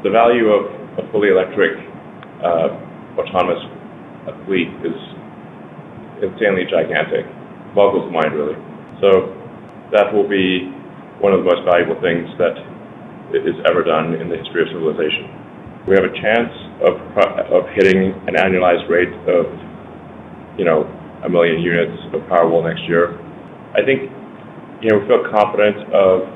the value of a fully electric autonomous fleet is insanely gigantic. Boggles the mind, really. So that will be one of the most valuable things that is ever done in the history of civilization. We have a chance of hitting an annualized rate of, 1 million units of Powerwall next year. I think, we feel confident of,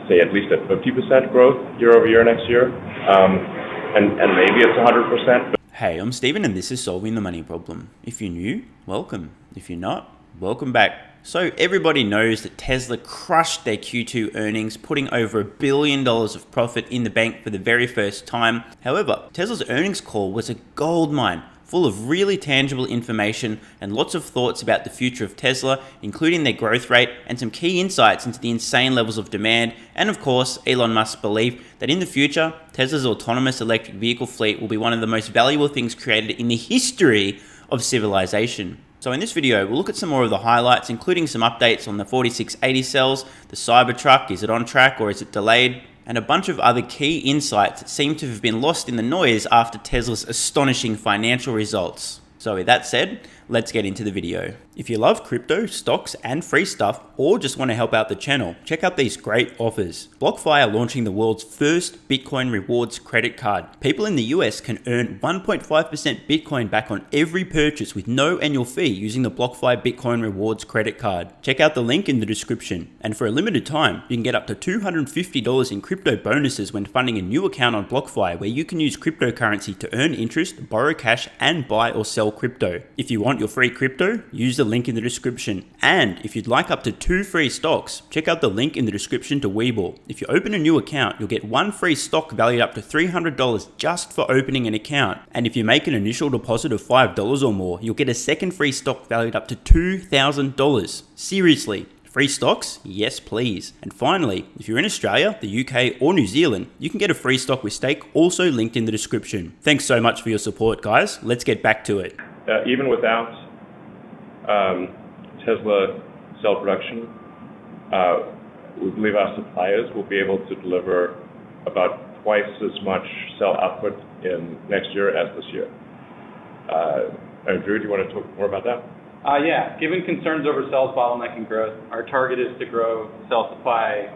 say at least a 50% growth year over year next year, and maybe it's 100%. Hey, I'm Steven and this is Solving the Money Problem. If you're new, welcome. If you're not, welcome back. So everybody knows that Tesla crushed their Q2 earnings, putting over $1 billion of profit in the bank for the very first time. However, Tesla's earnings call was a goldmine, full of really tangible information and lots of thoughts about the future of Tesla, including their growth rate and some key insights into the insane levels of demand, and of course, Elon Musk's belief that in the future, Tesla's autonomous electric vehicle fleet will be one of the most valuable things created in the history of civilization. So in this video, we'll look at some more of the highlights, including some updates on the 4680 cells, the Cybertruck, is it on track or is it delayed, and a bunch of other key insights that seem to have been lost in the noise after Tesla's astonishing financial results. So with that said, let's get into the video. If you love crypto, stocks, and free stuff, or just want to help out the channel, check out these great offers. BlockFi are launching the world's first Bitcoin rewards credit card. People in the US can earn 1.5% Bitcoin back on every purchase with no annual fee using the BlockFi Bitcoin rewards credit card. Check out the link in the description. And for a limited time, you can get up to $250 in crypto bonuses when funding a new account on BlockFi, where you can use cryptocurrency to earn interest, borrow cash, and buy or sell crypto. If you want your free crypto, use the link in the description. And if you'd like up to 2 free stocks, check out the link in the description to WeBull. If you open a new account, you'll get 1 free stock valued up to $300 just for opening an account. And if you make an initial deposit of $5 or more, you'll get a second free stock valued up to $2,000. Seriously. Free stocks? Yes, please. And finally, if you're in Australia, the UK, or New Zealand, you can get a free stock with stake, also linked in the description. Thanks so much for your support, guys. Let's get back to it. Even without Tesla cell production, we believe our suppliers will be able to deliver about twice as much cell output in next year as this year. Drew, do you want to talk more about that? Yeah. Given concerns over cells bottlenecking growth, our target is to grow cell supply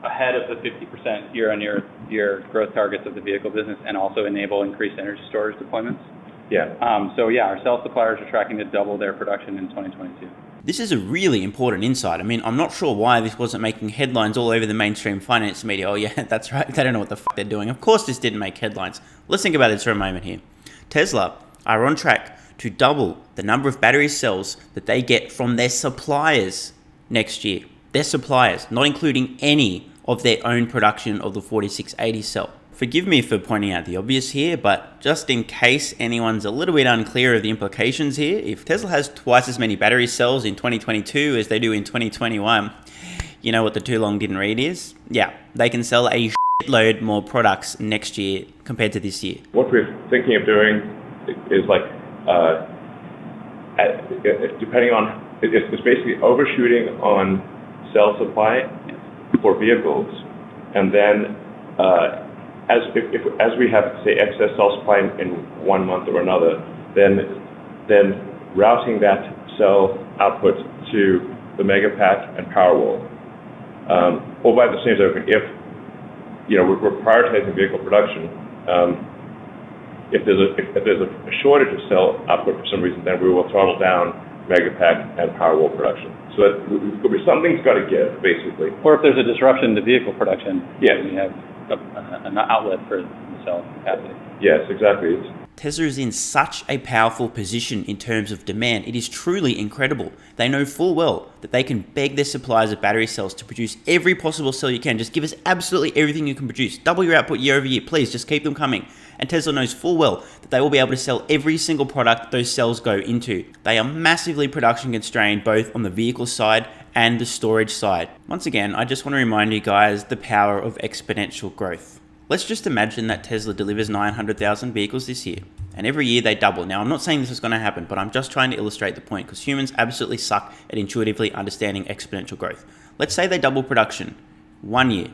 ahead of the 50% year-on-year growth targets of the vehicle business, and also enable increased energy storage deployments. Yeah. Our cell suppliers are tracking to double their production in 2022. This is a really important insight. I mean, I'm not sure why this wasn't making headlines all over the mainstream finance media. Oh yeah, that's right. They don't know what the fuck they're doing. Of course this didn't make headlines. Let's think about this for a moment here. Tesla are on track to double the number of battery cells that they get from their suppliers next year. Their suppliers, not including any of their own production of the 4680 cell. Forgive me for pointing out the obvious here, but just in case anyone's a little bit unclear of the implications here, if Tesla has twice as many battery cells in 2022 as they do in 2021, you know what the too long didn't read is? Yeah, they can sell a shitload more products next year compared to this year. What we're thinking of doing is depending on, it's basically overshooting on cell supply for vehicles, and then as we have, say, excess cell supply in 1 month or another, then routing that cell output to the Megapack and Powerwall. All by the same token, if we're prioritizing vehicle production, if there's a shortage of cell output for some reason, then we will throttle down Megapack and Powerwall production. So something's got to give, basically. Or if there's a disruption to vehicle production, yes, we have an outlet for the cell capacity. Yes, exactly. Tesla is in such a powerful position in terms of demand. It is truly incredible. They know full well that they can beg their suppliers of battery cells to produce every possible cell you can. Just give us absolutely everything you can produce. Double your output year over year. Please, just keep them coming. And Tesla knows full well that they will be able to sell every single product those cells go into. They are massively production constrained, both on the vehicle side and the storage side. Once again, I just want to remind you guys the power of exponential growth. Let's just imagine that Tesla delivers 900,000 vehicles this year, and every year they double. Now, I'm not saying this is going to happen, but I'm just trying to illustrate the point, because humans absolutely suck at intuitively understanding exponential growth. Let's say they double production 1 year,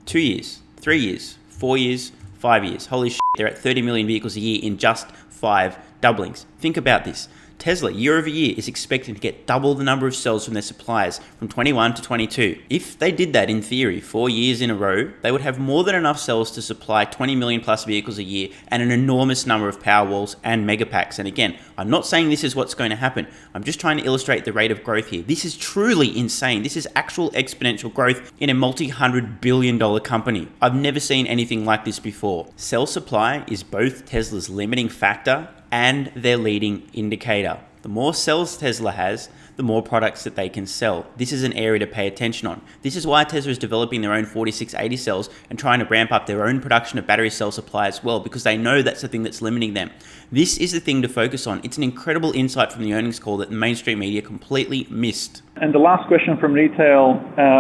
2 years, 3 years, 4 years, 5 years. Holy shit, they're at 30 million vehicles a year in just 5 doublings. Think about this. Tesla, year over year, is expecting to get double the number of cells from their suppliers from 21 to 22. If they did that in theory 4 years in a row, they would have more than enough cells to supply 20 million plus vehicles a year and an enormous number of Powerwalls and Megapacks. And again, I'm not saying this is what's going to happen. I'm just trying to illustrate the rate of growth here. This is truly insane. This is actual exponential growth in a multi-$100 billion company. I've never seen anything like this before. Cell supply is both Tesla's limiting factor and their leading indicator. The more cells Tesla has, the more products that they can sell. This is an area to pay attention on. This is why Tesla is developing their own 4680 cells and trying to ramp up their own production of battery cell supply as well, because they know that's the thing that's limiting them. This is the thing to focus on. It's an incredible insight from the earnings call that the mainstream media completely missed. And the last question from retail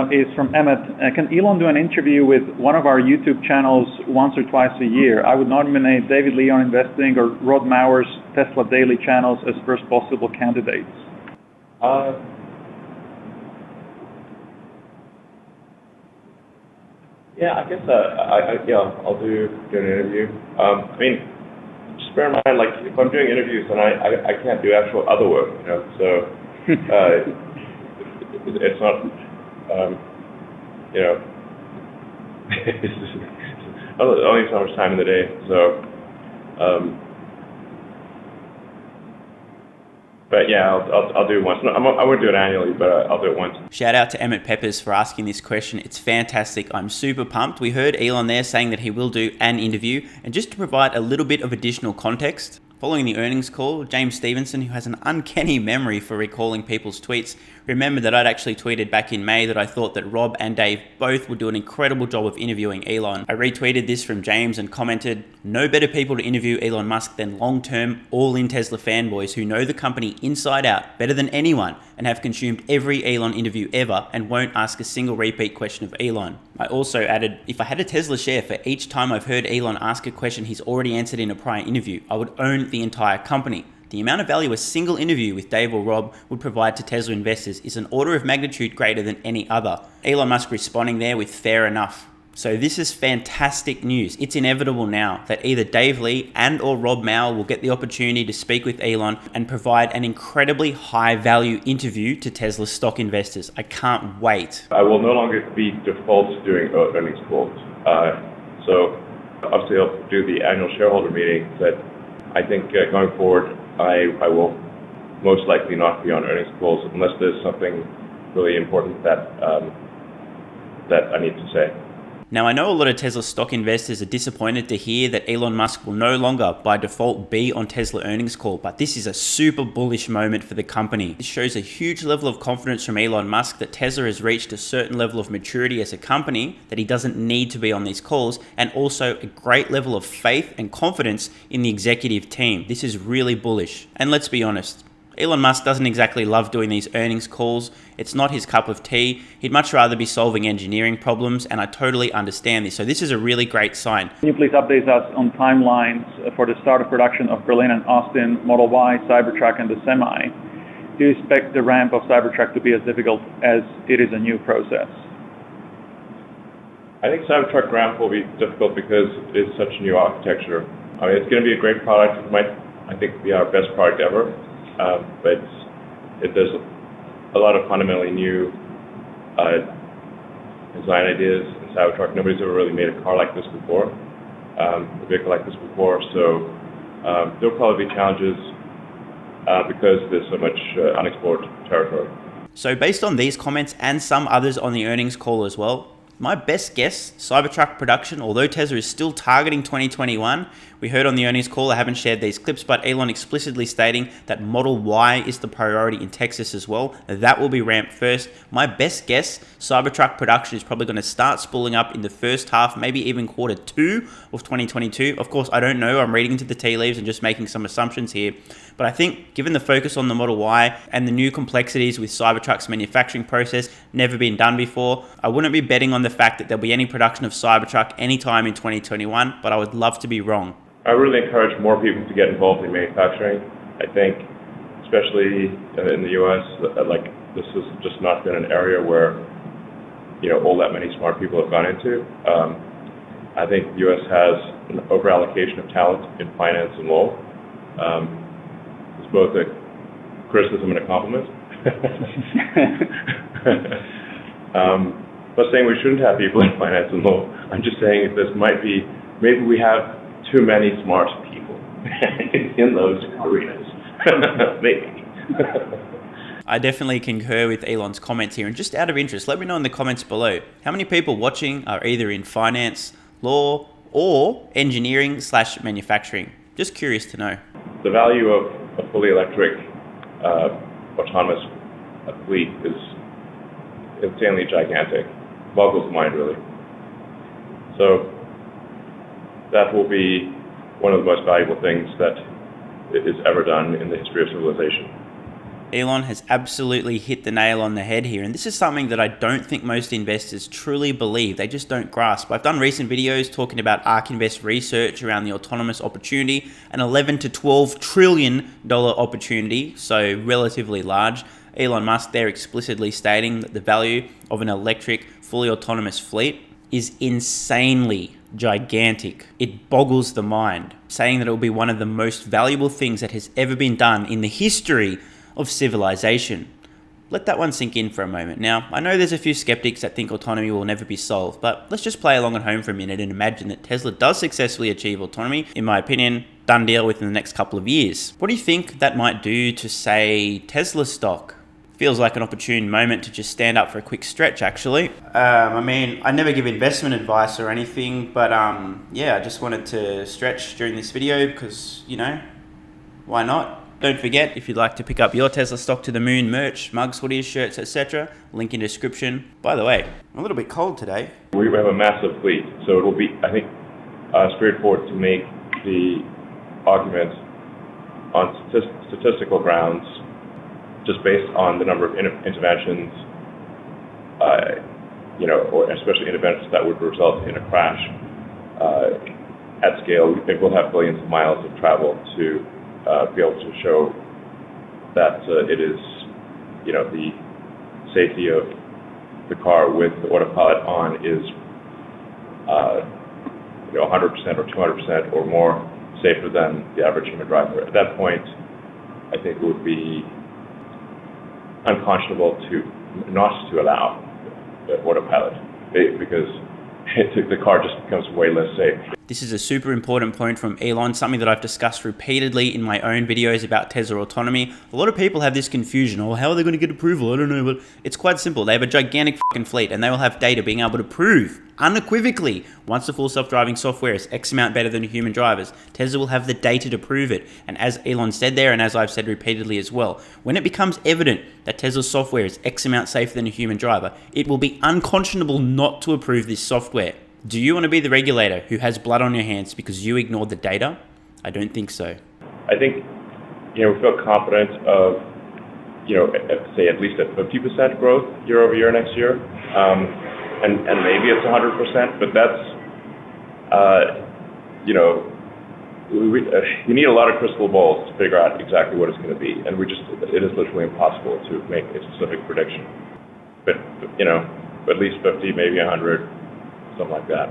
is from Emmett. Can Elon do an interview with one of our YouTube channels once or twice a year? I would nominate David Lee on Investing or Rod Maurer's Tesla Daily channels as first possible candidates. Yeah, I guess I'll do an interview. I mean, just bear in mind, like if I'm doing interviews, then I can't do actual other work, you know. So it's not, you know, it's only so much time in the day. So. But yeah, I'll do it once. No, I won't do it annually, but I'll do it once. Shout out to Emmett Peppers for asking this question. It's fantastic. I'm super pumped. We heard Elon there saying that he will do an interview. And just to provide a little bit of additional context, following the earnings call, James Stevenson, who has an uncanny memory for recalling people's tweets, remembered that I'd actually tweeted back in May that I thought that Rob and Dave both would do an incredible job of interviewing Elon. I retweeted this from James and commented, no better people to interview Elon Musk than long-term, all-in Tesla fanboys who know the company inside out better than anyone and have consumed every Elon interview ever and won't ask a single repeat question of Elon. I also added, if I had a Tesla share for each time I've heard Elon ask a question he's already answered in a prior interview, I would own the entire company. The amount of value a single interview with Dave or Rob would provide to Tesla investors is an order of magnitude greater than any other. Elon Musk responding there with fair enough. So this is fantastic news. It's inevitable now that either Dave Lee and or Rob Maurer will get the opportunity to speak with Elon and provide an incredibly high value interview to Tesla stock investors. I can't wait. I will no longer be default doing earnings calls. So obviously I'll do the annual shareholder meeting, but I think going forward, I will most likely not be on earnings calls unless there's something really important that I need to say. Now, I know a lot of Tesla stock investors are disappointed to hear that Elon Musk will no longer, by default, be on Tesla earnings call, but this is a super bullish moment for the company. This shows a huge level of confidence from Elon Musk that Tesla has reached a certain level of maturity as a company, that he doesn't need to be on these calls, and also a great level of faith and confidence in the executive team. This is really bullish. And let's be honest, Elon Musk doesn't exactly love doing these earnings calls. It's not his cup of tea. He'd much rather be solving engineering problems, and I totally understand this. So this is a really great sign. Can you please update us on timelines for the start of production of Berlin and Austin, Model Y, Cybertruck, and the Semi? Do you expect the ramp of Cybertruck to be as difficult as it is a new process? I think Cybertruck ramp will be difficult because it's such a new architecture. I mean, it's going to be a great product. It might, I think, be our best product ever. But there's a lot of fundamentally new design ideas in Cybertruck. Nobody's ever really made a car like this before, a vehicle like this before. So there'll probably be challenges because there's so much unexplored territory. So based on these comments and some others on the earnings call as well, my best guess, Cybertruck production, although Tesla is still targeting 2021, we heard on the earnings call, I haven't shared these clips, but Elon explicitly stating that Model Y is the priority in Texas as well. That will be ramped first. My best guess, Cybertruck production is probably going to start spooling up in the first half, maybe even Q2 of 2022. Of course, I don't know. I'm reading into the tea leaves and just making some assumptions here. But I think given the focus on the Model Y and the new complexities with Cybertruck's manufacturing process, never been done before, I wouldn't be betting on the fact that there'll be any production of Cybertruck anytime in 2021, but I would love to be wrong. I really encourage more people to get involved in manufacturing. I think, especially in the U.S., like this has just not been an area where, you know, all that many smart people have gone into. I think the U.S. has an overallocation of talent in finance and law. It's both a criticism and a compliment. I'm not saying we shouldn't have people in finance and law. I'm just saying maybe we have too many smart people in those arenas. Maybe. I definitely concur with Elon's comments here. And just out of interest, let me know in the comments below, how many people watching are either in finance, law, or engineering/manufacturing? Just curious to know. The value of a fully electric autonomous fleet is insanely gigantic. Boggles the mind, really. So that will be one of the most valuable things that is ever done in the history of civilization. Elon has absolutely hit the nail on the head here, and this is something that I don't think most investors truly believe. They just don't grasp. I've done recent videos talking about ARK Invest research around the autonomous opportunity, an $11 to $12 trillion opportunity, so relatively large. Elon Musk there explicitly stating that the value of an electric, fully autonomous fleet is insanely gigantic. It boggles the mind, saying that it will be one of the most valuable things that has ever been done in the history of civilization. Let that one sink in for a moment. Now, I know there's a few skeptics that think autonomy will never be solved, but let's just play along at home for a minute and imagine that Tesla does successfully achieve autonomy. In my opinion, done deal within the next couple of years. What do you think that might do to, say, Tesla stock? Feels like an opportune moment to just stand up for a quick stretch, actually. I mean, I never give investment advice or anything, but yeah, I just wanted to stretch during this video because, you know, why not? Don't forget, if you'd like to pick up your Tesla stock to the moon merch, mugs, hoodies, shirts, etc., link in description. By the way, I'm a little bit cold today. We have a massive fleet, so it will be, I think, straightforward to make the argument on statistical grounds, just based on the number of interventions, you know, or especially interventions that would result in a crash at scale. We think we'll have billions of miles of travel to be able to show that it is, you know, the safety of the car with the autopilot on is, you know, 100% or 200% or more safer than the average human driver. At that point, I think it would be unconscionable not to allow the autopilot, because the car just becomes way less safe. This is a super important point from Elon, something that I've discussed repeatedly in my own videos about Tesla autonomy. A lot of people have this confusion, oh, how are they going to get approval? I don't know, but it's quite simple. They have a gigantic fucking fleet and they will have data being able to prove unequivocally, once the full self-driving software is X amount better than human drivers, Tesla will have the data to prove it. And as Elon said there, and as I've said repeatedly as well, when it becomes evident that Tesla's software is X amount safer than a human driver, it will be unconscionable not to approve this software. Do you want to be the regulator who has blood on your hands because you ignored the data? I don't think so. I think, you know, we feel confident of, you know, say at least at 50% growth year over year next year. And maybe it's 100%, but that's, you know, you need a lot of crystal balls to figure out exactly what it's going to be. And it is literally impossible to make a specific prediction. But, you know, at least 50, maybe 100. Something like that.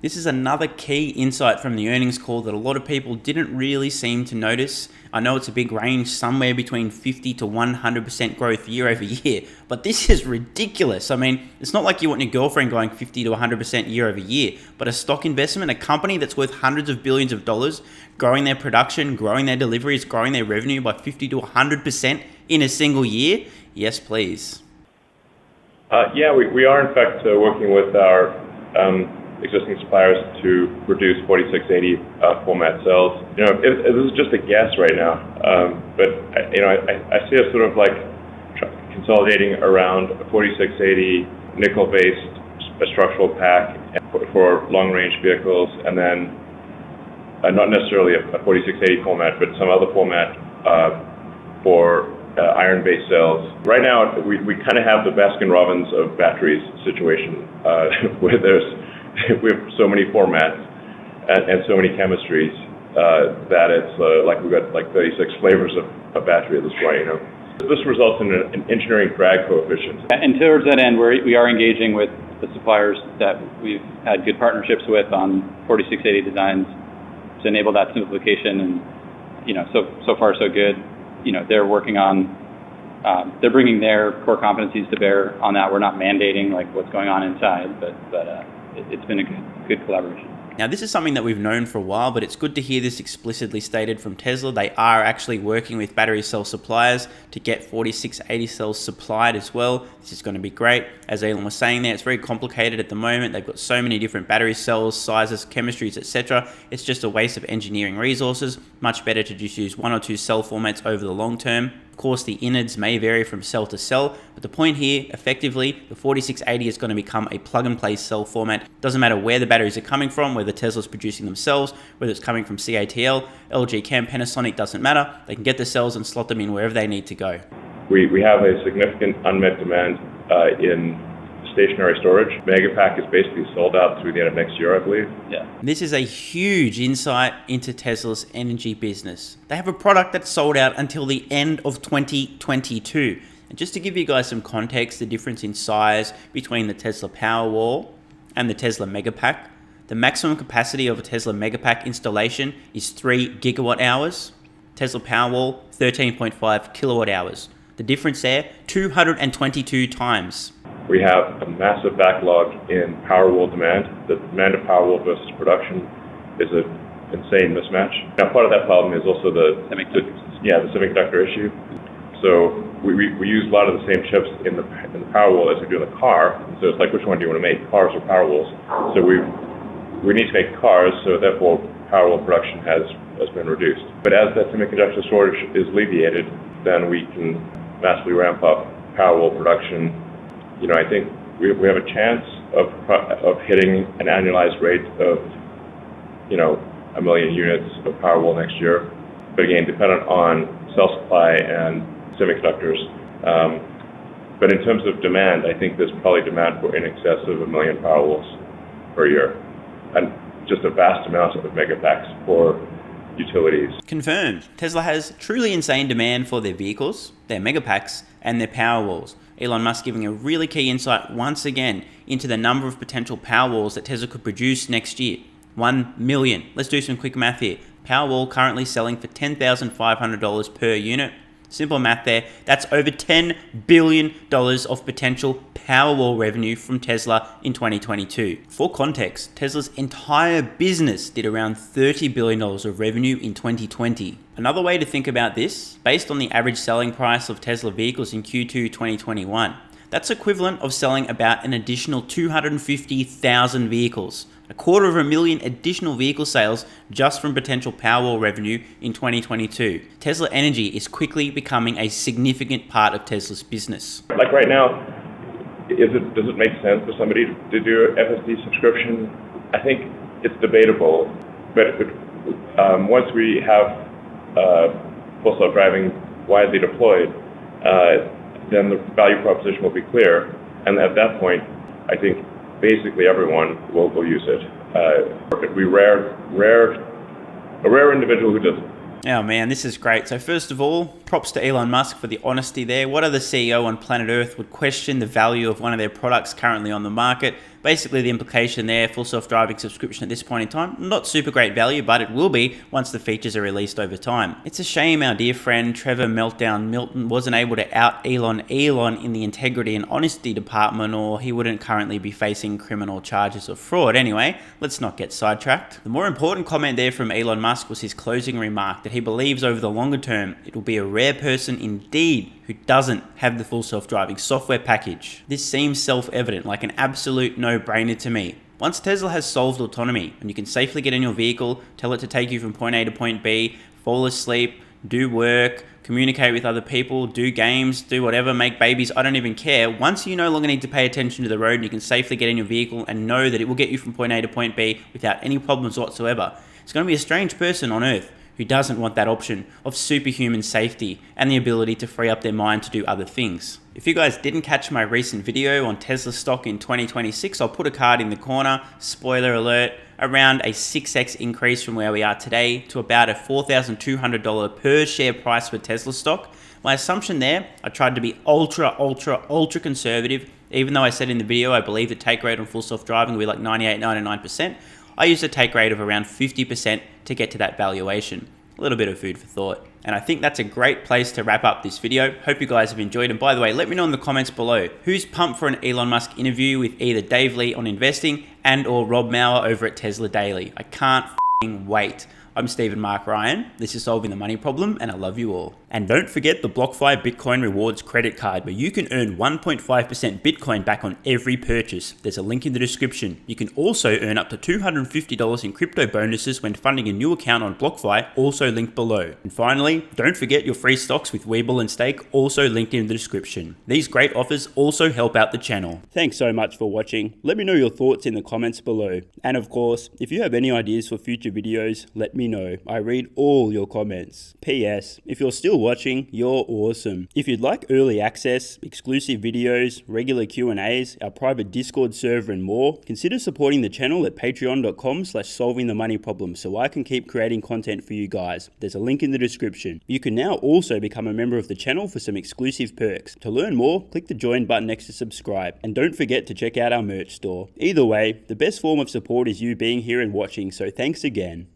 This is another key insight from the earnings call that a lot of people didn't really seem to notice. I know it's a big range, somewhere between 50 to 100% growth year over year, but this is ridiculous. I mean, it's not like you want your girlfriend going 50 to 100% year over year, but a stock investment, a company that's worth hundreds of billions of dollars, growing their production, growing their deliveries, growing their revenue by 50 to 100% in a single year? Yes, please. Yeah, we are in fact working with our existing suppliers to produce 4680 format cells. You know, this is just a guess right now, but you know, I see us sort of like consolidating around a 4680 nickel-based structural pack for long-range vehicles, and then not necessarily a 4680 format, but some other format for iron-based cells. Right now, we kind of have the Baskin-Robbins of batteries situation, where we have so many formats and so many chemistries that it's like we've got like 36 flavors of battery at this point. You know, this results in an engineering drag coefficient. And towards that end, we are engaging with the suppliers that we've had good partnerships with on 4680 designs to enable that simplification, and so far so good. They're working on they're bringing their core competencies to bear on that. We're not mandating like what's going on inside, but it's been a good collaboration. Now, this is something that we've known for a while, but it's good to hear this explicitly stated from Tesla. They are actually working with battery cell suppliers to get 4680 cells supplied as well. This is going to be great. As Elon was saying there, it's very complicated at the moment. They've got so many different battery cells, sizes, chemistries, etc. It's just a waste of engineering resources. Much better to just use one or two cell formats over the long term. Of course, the innards may vary from cell to cell, but the point here, effectively, the 4680 is going to become a plug-and-play cell format. Doesn't matter where the batteries are coming from, whether Tesla's producing themselves, whether it's coming from CATL, LG Chem, Panasonic, doesn't matter. They can get the cells and slot them in wherever they need to go. We have a significant unmet demand in stationary storage. Megapack is basically sold out through the end of next year, I believe. Yeah. This is a huge insight into Tesla's energy business. They have a product that's sold out until the end of 2022. And just to give you guys some context, the difference in size between the Tesla Powerwall and the Tesla Megapack, the maximum capacity of a Tesla Megapack installation is 3 gigawatt hours. Tesla Powerwall, 13.5 kilowatt hours. The difference there, 222 times. We have a massive backlog in Powerwall demand. The demand of Powerwall versus production is an insane mismatch. Now, part of that problem is also the semiconductor issue. So we use a lot of the same chips in the Powerwall as we do in the car. So it's like, which one do you want to make, cars or Powerwalls? So we need to make cars, so therefore Powerwall production has been reduced. But as that semiconductor shortage is alleviated, then we can massively ramp up Powerwall production. I think we have a chance of hitting an annualized rate of, 1 million units of Powerwall next year. But again, dependent on cell supply and semiconductors. But in terms of demand, I think there's probably demand for in excess of 1 million Powerwalls per year. And just a vast amount of megapacks for utilities. Confirmed. Tesla has truly insane demand for their vehicles, their megapacks, and their Powerwalls. Elon Musk giving a really key insight once again into the number of potential Powerwalls that Tesla could produce next year. 1 million. Let's do some quick math here. Powerwall currently selling for $10,500 per unit. Simple math there. That's over $10 billion of potential Powerwall revenue from Tesla in 2022. For context, Tesla's entire business did around $30 billion of revenue in 2020. Another way to think about this, based on the average selling price of Tesla vehicles in Q2 2021, that's equivalent of selling about an additional 250,000 vehicles. 250,000 additional vehicle sales just from potential Powerwall revenue in 2022. Tesla Energy is quickly becoming a significant part of Tesla's business. Like right now, does it make sense for somebody to do an FSD subscription? I think it's debatable, but once we have full self-driving widely deployed, then the value proposition will be clear, and at that point, I think basically everyone will use it. A rare individual who doesn't. Oh man, this is great. So first of all, props to Elon Musk for the honesty there. What other CEO on planet Earth would question the value of one of their products currently on the market? Basically the implication there, full self-driving subscription at this point in time, not super great value, but it will be once the features are released over time. It's a shame our dear friend Trevor Meltdown Milton wasn't able to out Elon in the integrity and honesty department, or he wouldn't currently be facing criminal charges of fraud. Anyway, let's not get sidetracked. The more important comment there from Elon Musk was his closing remark that he believes over the longer term it will be a rare person indeed who doesn't have the full self-driving software package. This seems self-evident, like an absolute no-brainer to me. Once Tesla has solved autonomy and you can safely get in your vehicle, tell it to take you from point A to point B, fall asleep, do work, communicate with other people, do games, do whatever, make babies, I don't even care. Once you no longer need to pay attention to the road and you can safely get in your vehicle and know that it will get you from point A to point B without any problems whatsoever, it's going to be a strange person on Earth who doesn't want that option of superhuman safety and the ability to free up their mind to do other things. If you guys didn't catch my recent video on Tesla stock in 2026, I'll put a card in the corner. Spoiler alert, around a 6x increase from where we are today to about a $4,200 per share price for Tesla stock. My assumption there, I tried to be ultra conservative Even though I said in the video I believe the take rate on full self-driving will be like 98-99%, I used a take rate of around 50% to get to that valuation. A little bit of food for thought. And I think that's a great place to wrap up this video. Hope you guys have enjoyed. And by the way, let me know in the comments below, who's pumped for an Elon Musk interview with either Dave Lee on investing and or Rob Mauer over at Tesla Daily. I can't wait. I'm Stephen Mark Ryan. This is Solving the Money Problem, and I love you all. And don't forget the BlockFi Bitcoin Rewards credit card, where you can earn 1.5% Bitcoin back on every purchase. There's a link in the description. You can also earn up to $250 in crypto bonuses when funding a new account on BlockFi, also linked below. And finally, don't forget your free stocks with WeBull and Stake, also linked in the description. These great offers also help out the channel. Thanks so much for watching. Let me know your thoughts in the comments below. And of course, if you have any ideas for future videos, let me know. I read all your comments. P.S. If you're still watching, you're awesome. If you'd like early access, exclusive videos, regular Q&As, our private Discord server and more, consider supporting the channel at patreon.com/solvingthemoneyproblem so I can keep creating content for you guys. There's a link in the description. You can now also become a member of the channel for some exclusive perks. To learn more, click the join button next to subscribe. And don't forget to check out our merch store. Either way, the best form of support is you being here and watching, so thanks again.